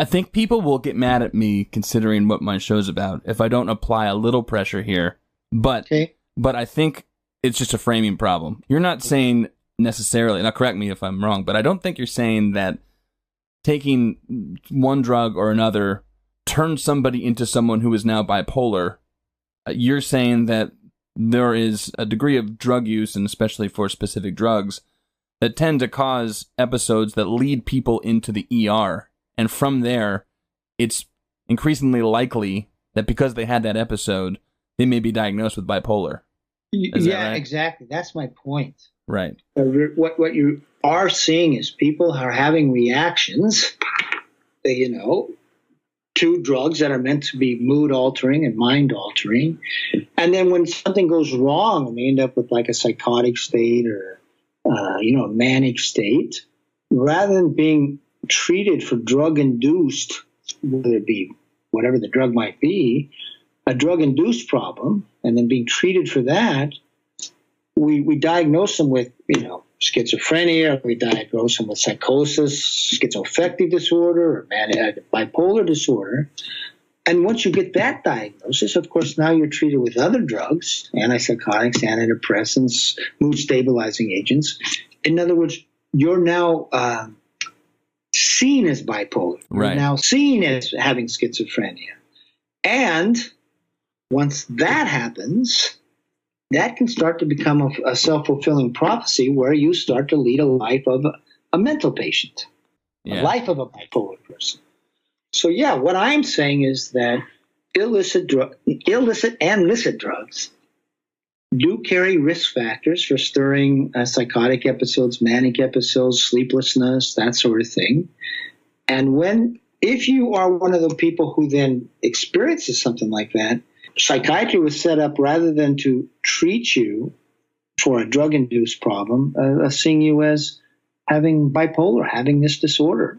I think people will get mad at me considering what my show's about if I don't apply a little pressure here. But I think it's just a framing problem. You're not saying necessarily, now correct me if I'm wrong, but I don't think you're saying that taking one drug or another turns somebody into someone who is now bipolar. You're saying that there is a degree of drug use, and especially for specific drugs, that tend to cause episodes that lead people into the ER. And from there, it's increasingly likely that because they had that episode, they may be diagnosed with bipolar. Is that right? Exactly. That's my point. Right. What you are seeing is people are having reactions, to drugs that are meant to be mood altering and mind altering. And then when something goes wrong and they end up with like a psychotic state or, a manic state, rather than being treated for drug-induced, whether it be whatever the drug might be, a drug-induced problem, and then being treated for that, we diagnose them with, schizophrenia, we diagnose them with psychosis, schizoaffective disorder, or bipolar disorder. And once you get that diagnosis, of course, now you're treated with other drugs, antipsychotics, antidepressants, mood-stabilizing agents. In other words, you're now seen as bipolar. Right. You're now seen as having schizophrenia. And once that happens, that can start to become a self-fulfilling prophecy where you start to lead a life of a mental patient, a life of a bipolar person. So, what I'm saying is that illicit and licit drugs do carry risk factors for stirring psychotic episodes, manic episodes, sleeplessness, that sort of thing. And if you are one of the people who then experiences something like that, psychiatry was set up rather than to treat you for a drug-induced problem, seeing you as having bipolar, having this disorder.